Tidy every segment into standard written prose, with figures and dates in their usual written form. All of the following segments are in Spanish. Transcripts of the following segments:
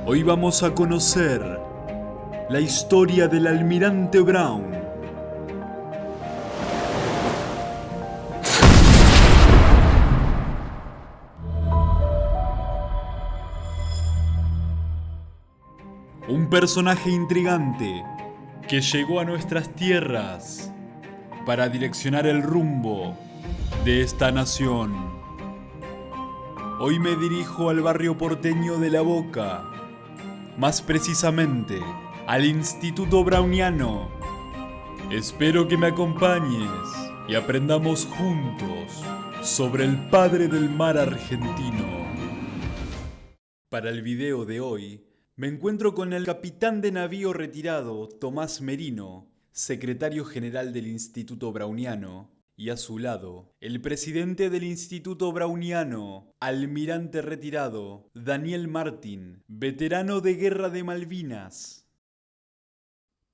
Hoy vamos a conocer la historia del Almirante Brown. Un personaje intrigante que llegó a nuestras tierras para direccionar el rumbo de esta nación. Hoy me dirijo al barrio porteño de La Boca, más precisamente al Instituto Browniano. Espero que me acompañes y aprendamos juntos sobre el padre del mar argentino. Para el video de hoy, me encuentro con el capitán de navío retirado, Tomás Merino, secretario general del Instituto Browniano, y a su lado, el presidente del Instituto Browniano, almirante retirado, Daniel Martín, veterano de Guerra de Malvinas.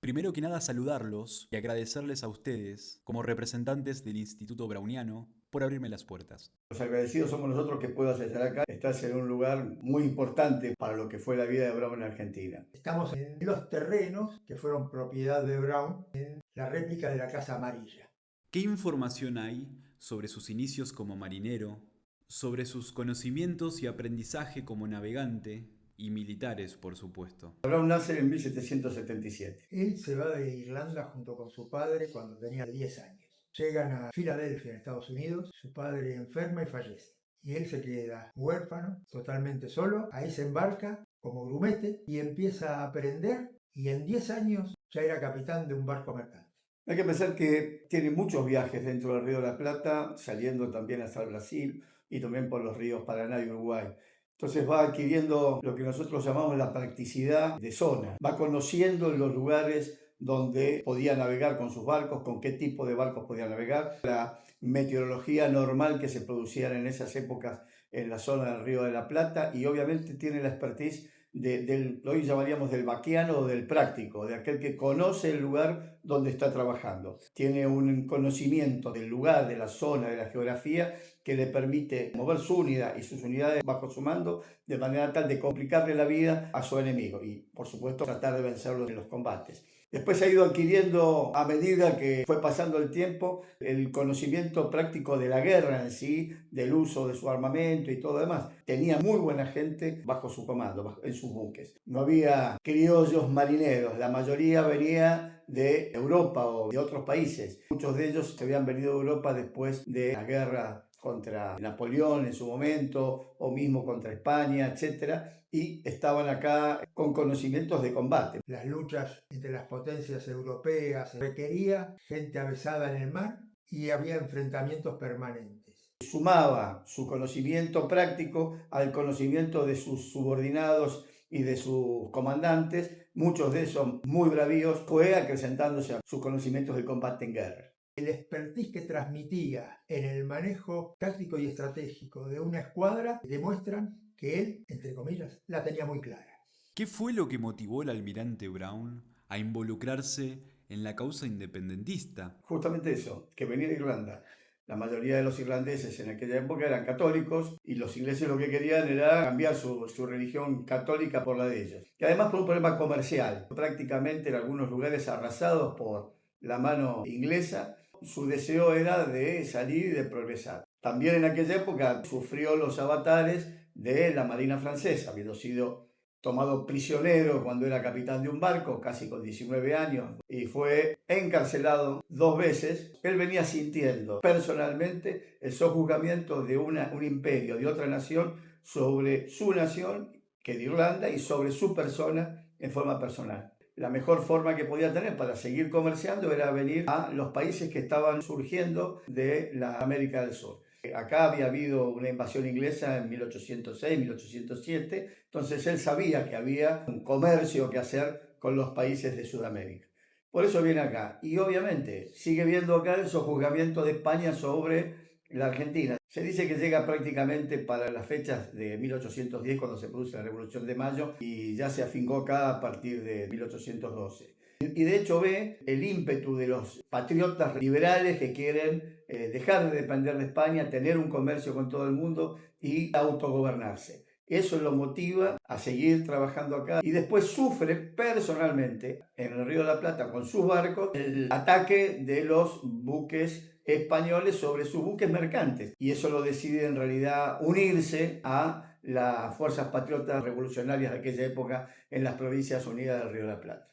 Primero que nada saludarlos y agradecerles a ustedes, como representantes del Instituto Browniano, por abrirme las puertas. Los agradecidos somos nosotros que puedas estar acá. Estás en un lugar muy importante para lo que fue la vida de Brown en Argentina. Estamos en los terrenos que fueron propiedad de Brown en la réplica de la Casa Amarilla. ¿Qué información hay sobre sus inicios como marinero, sobre sus conocimientos y aprendizaje como navegante y militares, por supuesto? Brown nace en 1777. Él se va de Irlanda junto con su padre cuando tenía 10 años. Llegan a Filadelfia, en Estados Unidos, su padre enferma y fallece. Y él se queda huérfano, totalmente solo. Ahí se embarca como grumete y empieza a aprender, y en 10 años ya era capitán de un barco mercante. Hay que pensar que tiene muchos viajes dentro del Río de la Plata, saliendo también hasta el Brasil y también por los ríos Paraná y Uruguay. Entonces va adquiriendo lo que nosotros llamamos la practicidad de zona. Va conociendo los lugares donde podía navegar con sus barcos, con qué tipo de barcos podía navegar, la meteorología normal que se producía en esas épocas en la zona del Río de la Plata, y obviamente tiene la expertise lo hoy llamaríamos del vaquiano o del práctico, de aquel que conoce el lugar donde está trabajando. Tiene un conocimiento del lugar, de la zona, de la geografía, que le permite mover su unidad y sus unidades bajo su mando de manera tal de complicarle la vida a su enemigo y, por supuesto, tratar de vencerlo en los combates. Después ha ido adquiriendo, a medida que fue pasando el tiempo, el conocimiento práctico de la guerra en sí, del uso de su armamento y todo demás. Tenía muy buena gente bajo su comando, en sus buques. No había criollos marineros, la mayoría venía de Europa o de otros países. Muchos de ellos se habían venido de Europa después de la guerra contra Napoleón en su momento, o mismo contra España, etc. Y estaban acá con conocimientos de combate. Las luchas entre las potencias europeas requería gente avesada en el mar y había enfrentamientos permanentes. Sumaba su conocimiento práctico al conocimiento de sus subordinados y de sus comandantes, muchos de esos muy bravíos, fue acrecentándose a sus conocimientos de combate en guerra. El expertise que transmitía en el manejo táctico y estratégico de una escuadra demuestran que él, entre comillas, la tenía muy clara. ¿Qué fue lo que motivó al almirante Brown a involucrarse en la causa independentista? Justamente eso, que venía de Irlanda. La mayoría de los irlandeses en aquella época eran católicos y los ingleses lo que querían era cambiar su religión católica por la de ellos. Y además por un problema comercial, prácticamente en algunos lugares arrasados por la mano inglesa. Su deseo era de salir y de progresar. También en aquella época sufrió los avatares de la Marina francesa, habiendo sido tomado prisionero cuando era capitán de un barco, casi con 19 años, y fue encarcelado 2 veces. Él venía sintiendo personalmente el sojuzgamiento de un imperio, de otra nación, sobre su nación, que de Irlanda, y sobre su persona en forma personal. La mejor forma que podía tener para seguir comerciando era venir a los países que estaban surgiendo de la América del Sur. Acá había habido una invasión inglesa en 1806, 1807, entonces él sabía que había un comercio que hacer con los países de Sudamérica. Por eso viene acá. Y obviamente sigue viendo acá el sojuzgamiento de España sobre la Argentina. Se dice que llega prácticamente para las fechas de 1810, cuando se produce la Revolución de Mayo, y ya se afincó acá a partir de 1812. Y de hecho ve el ímpetu de los patriotas liberales que quieren dejar de depender de España, tener un comercio con todo el mundo y autogobernarse. Eso lo motiva a seguir trabajando acá y después sufre personalmente en el Río de la Plata con sus barcos el ataque de los buques españoles sobre sus buques mercantes, y eso lo decide en realidad unirse a las fuerzas patriotas revolucionarias de aquella época en las Provincias Unidas del Río de la Plata.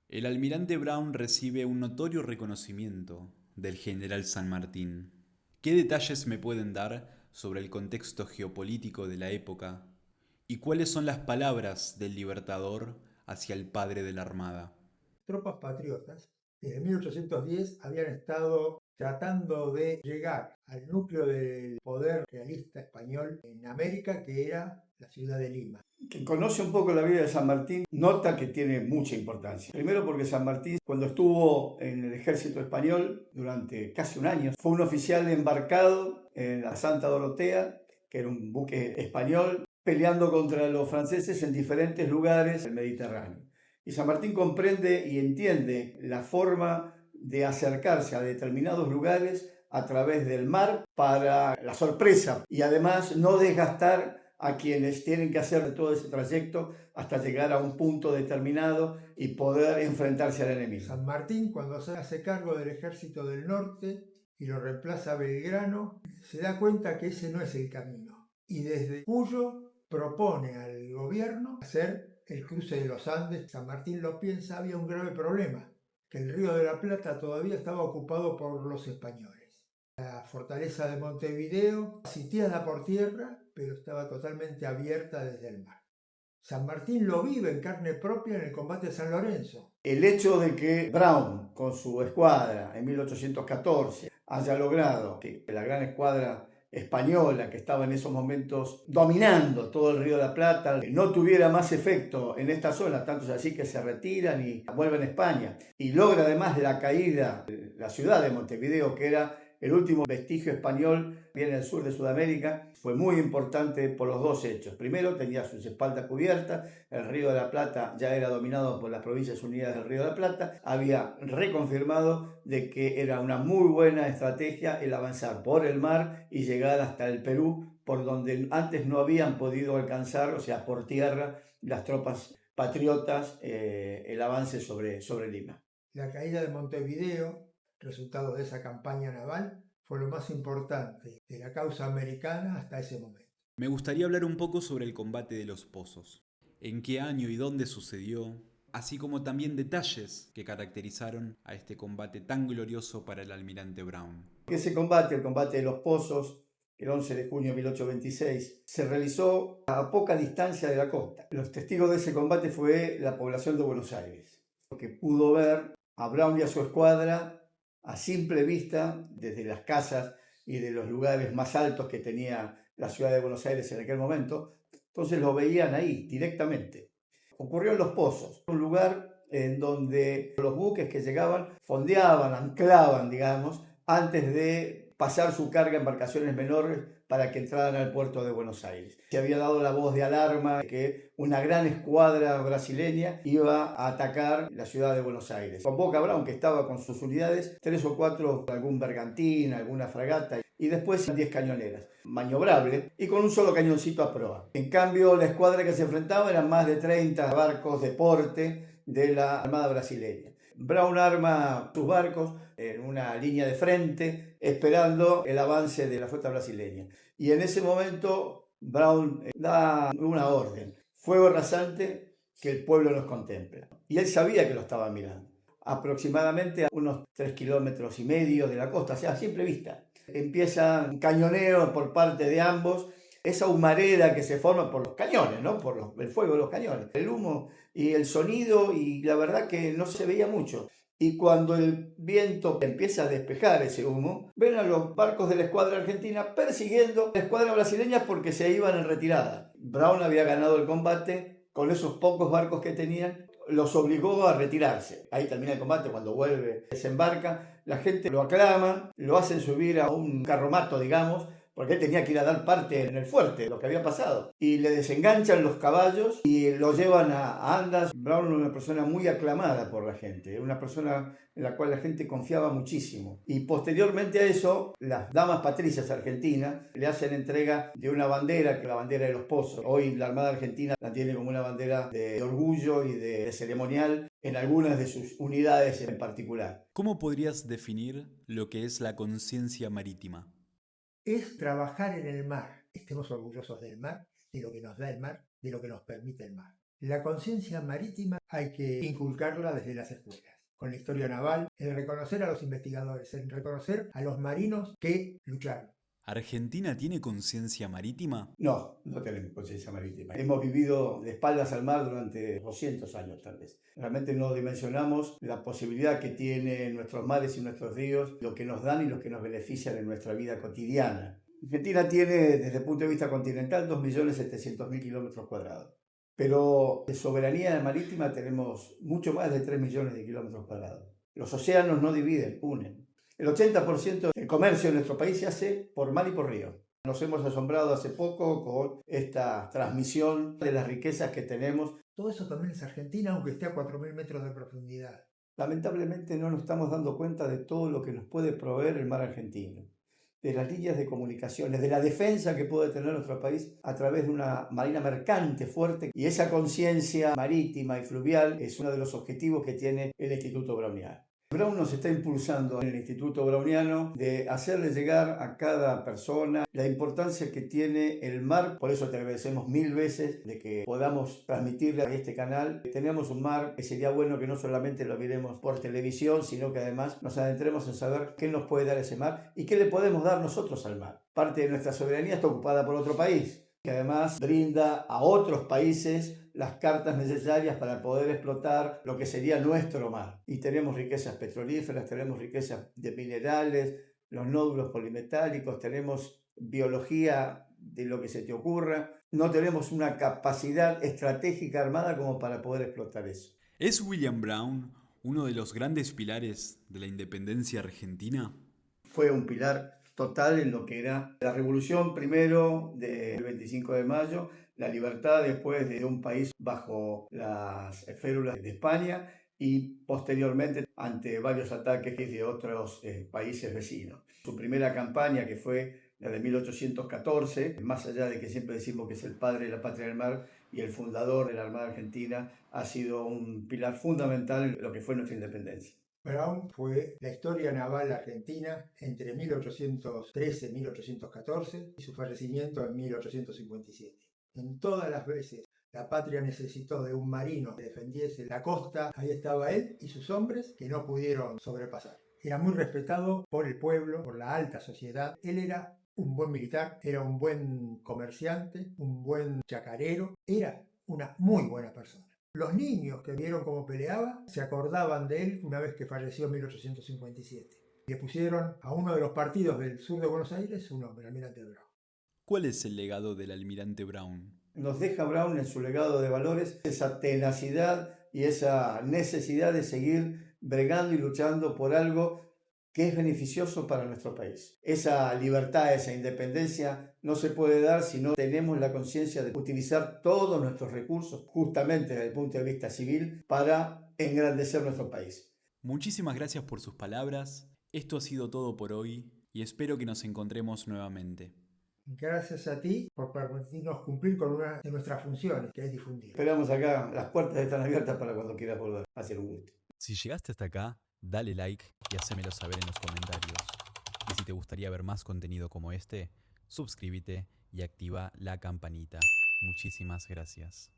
El almirante Brown recibe un notorio reconocimiento del general San Martín. ¿Qué detalles me pueden dar sobre el contexto geopolítico de la época? ¿Y cuáles son las palabras del libertador hacia el padre de la Armada? Tropas patriotas desde 1810 habían estado tratando de llegar al núcleo del poder realista español en América, que era la ciudad de Lima. Quien conoce un poco la vida de San Martín nota que tiene mucha importancia. Primero porque San Martín, cuando estuvo en el ejército español durante casi un año, fue un oficial embarcado en la Santa Dorotea, que era un buque español, peleando contra los franceses en diferentes lugares del Mediterráneo. Y San Martín comprende y entiende la forma de acercarse a determinados lugares a través del mar para la sorpresa y además no desgastar a quienes tienen que hacer todo ese trayecto hasta llegar a un punto determinado y poder enfrentarse al enemigo. San Martín, cuando se hace cargo del ejército del norte y lo reemplaza Belgrano, se da cuenta que ese no es el camino. Y desde Cuyo propone al gobierno hacer el cruce de los Andes. San Martín lo piensa, había un grave problema, que el Río de la Plata todavía estaba ocupado por los españoles. La fortaleza de Montevideo, sitiada por tierra, pero estaba totalmente abierta desde el mar. San Martín lo vive en carne propia en el combate de San Lorenzo. El hecho de que Brown, con su escuadra en 1814, haya logrado que la gran escuadra española que estaba en esos momentos dominando todo el Río de la Plata no tuviera más efecto en esta zona, tanto es así que se retiran y vuelven a España, y logra además la caída de la ciudad de Montevideo, que era el último vestigio español bien en el sur de Sudamérica, fue muy importante por los dos hechos. Primero, tenía sus espaldas cubiertas, el Río de la Plata ya era dominado por las Provincias Unidas del Río de la Plata, había reconfirmado de que era una muy buena estrategia el avanzar por el mar y llegar hasta el Perú, por donde antes no habían podido alcanzar, o sea, por tierra, las tropas patriotas, el avance sobre Lima. La caída de Montevideo, resultado de esa campaña naval, fue lo más importante de la causa americana hasta ese momento. Me gustaría hablar un poco sobre el combate de los Pozos. ¿En qué año y dónde sucedió? Así como también detalles que caracterizaron a este combate tan glorioso para el almirante Brown. Ese combate, el combate de los Pozos, el 11 de junio de 1826, se realizó a poca distancia de la costa. Los testigos de ese combate fue la población de Buenos Aires, que pudo ver a Brown y a su escuadra a simple vista desde las casas y de los lugares más altos que tenía la ciudad de Buenos Aires en aquel momento. Entonces lo veían ahí directamente. Ocurrió en Los Pozos, un lugar en donde los buques que llegaban fondeaban, anclaban, digamos, antes de pasar su carga a embarcaciones menores para que entraran al puerto de Buenos Aires. Se había dado la voz de alarma de que una gran escuadra brasileña iba a atacar la ciudad de Buenos Aires. Convoca a Brown, que estaba con sus unidades, 3 o 4, algún bergantín, alguna fragata, y después 10 cañoneras, maniobrable y con un solo cañoncito a proa. En cambio, la escuadra que se enfrentaba eran más de 30 barcos de porte de la Armada brasileña. Brown arma sus barcos en una línea de frente, esperando el avance de la flota brasileña. Y en ese momento Brown da una orden: fuego rasante, que el pueblo nos contempla. Y él sabía que lo estaban mirando. Aproximadamente a unos 3,5 kilómetros de la costa, o sea, a simple vista. Empieza un cañoneo por parte de ambos, esa humareda que se forma por los cañones, ¿no? Por el fuego de los cañones, el humo y el sonido, y la verdad que no se veía mucho. Y cuando el viento empieza a despejar ese humo, ven a los barcos de la escuadra argentina persiguiendo a la escuadra brasileña porque se iban en retirada. Brown había ganado el combate con esos pocos barcos que tenían, los obligó a retirarse. Ahí termina el combate, cuando vuelve, desembarca, la gente lo aclama, lo hacen subir a un carromato, digamos, porque él tenía que ir a dar parte en el fuerte de lo que había pasado. Y le desenganchan los caballos y lo llevan a Andas. Brown era una persona muy aclamada por la gente, una persona en la cual la gente confiaba muchísimo. Y posteriormente a eso, las damas patricias argentinas le hacen entrega de una bandera, que es la bandera de los pozos. Hoy la Armada Argentina la tiene como una bandera de orgullo y de ceremonial en algunas de sus unidades en particular. ¿Cómo podrías definir lo que es la conciencia marítima? Es trabajar en el mar. Estemos orgullosos del mar, de lo que nos da el mar, de lo que nos permite el mar. La conciencia marítima hay que inculcarla desde las escuelas, con la historia naval, el reconocer a los investigadores, el reconocer a los marinos que lucharon. ¿Argentina tiene conciencia marítima? No, no tenemos conciencia marítima. Hemos vivido de espaldas al mar durante 200 años tal vez. Realmente no dimensionamos la posibilidad que tienen nuestros mares y nuestros ríos, lo que nos dan y lo que nos benefician en nuestra vida cotidiana. Argentina tiene, desde el punto de vista continental, 2.700.000 kilómetros cuadrados. Pero de soberanía marítima tenemos mucho más de 3 millones de kilómetros cuadrados. Los océanos no dividen, unen. El 80% del comercio de nuestro país se hace por mar y por río. Nos hemos asombrado hace poco con esta transmisión de las riquezas que tenemos. Todo eso también es Argentina, aunque esté a 4.000 metros de profundidad. Lamentablemente no nos estamos dando cuenta de todo lo que nos puede proveer el mar argentino, de las líneas de comunicaciones, de la defensa que puede tener nuestro país a través de una marina mercante fuerte. Y esa conciencia marítima y fluvial es uno de los objetivos que tiene el Instituto Browniano. Brown nos está impulsando en el Instituto Browniano de hacerle llegar a cada persona la importancia que tiene el mar. Por eso te agradecemos 1000 veces de que podamos transmitirle a este canal. Tenemos un mar que sería bueno que no solamente lo miremos por televisión, sino que además nos adentremos en saber qué nos puede dar ese mar y qué le podemos dar nosotros al mar. Parte de nuestra soberanía está ocupada por otro país, que además brinda a otros países las cartas necesarias para poder explotar lo que sería nuestro mar. Y tenemos riquezas petrolíferas, tenemos riquezas de minerales, los nódulos polimetálicos, tenemos biología de lo que se te ocurra. No tenemos una capacidad estratégica armada como para poder explotar eso. ¿Es William Brown uno de los grandes pilares de la independencia argentina? Fue un pilar total en lo que era la revolución primero del 25 de mayo, la libertad después de un país bajo las férulas de España y posteriormente ante varios ataques de otros países vecinos. Su primera campaña, que fue la de 1814, más allá de que siempre decimos que es el padre de la patria del mar y el fundador de la Armada Argentina, ha sido un pilar fundamental en lo que fue nuestra independencia. Brown fue la historia naval argentina entre 1813 y 1814 y su fallecimiento en 1857. En todas las veces la patria necesitó de un marino que defendiese la costa, ahí estaba él y sus hombres que no pudieron sobrepasar. Era muy respetado por el pueblo, por la alta sociedad. Él era un buen militar, era un buen comerciante, un buen chacarero, era una muy buena persona. Los niños que vieron cómo peleaba se acordaban de él una vez que falleció en 1857. Le pusieron a uno de los partidos del sur de Buenos Aires su nombre, Almirante Brown. ¿Cuál es el legado del almirante Brown? Nos deja Brown en su legado de valores esa tenacidad y esa necesidad de seguir bregando y luchando por algo que es beneficioso para nuestro país. Esa libertad, esa independencia no se puede dar si no tenemos la conciencia de utilizar todos nuestros recursos, justamente desde el punto de vista civil, para engrandecer nuestro país. Muchísimas gracias por sus palabras. Esto ha sido todo por hoy y espero que nos encontremos nuevamente. Gracias a ti por permitirnos cumplir con una de nuestras funciones, que es difundir. Esperamos acá, las puertas están abiertas para cuando quieras volver. Va a ser un gusto. Si llegaste hasta acá, dale like y hacémelo saber en los comentarios. Y si te gustaría ver más contenido como este, suscríbete y activa la campanita. Muchísimas gracias.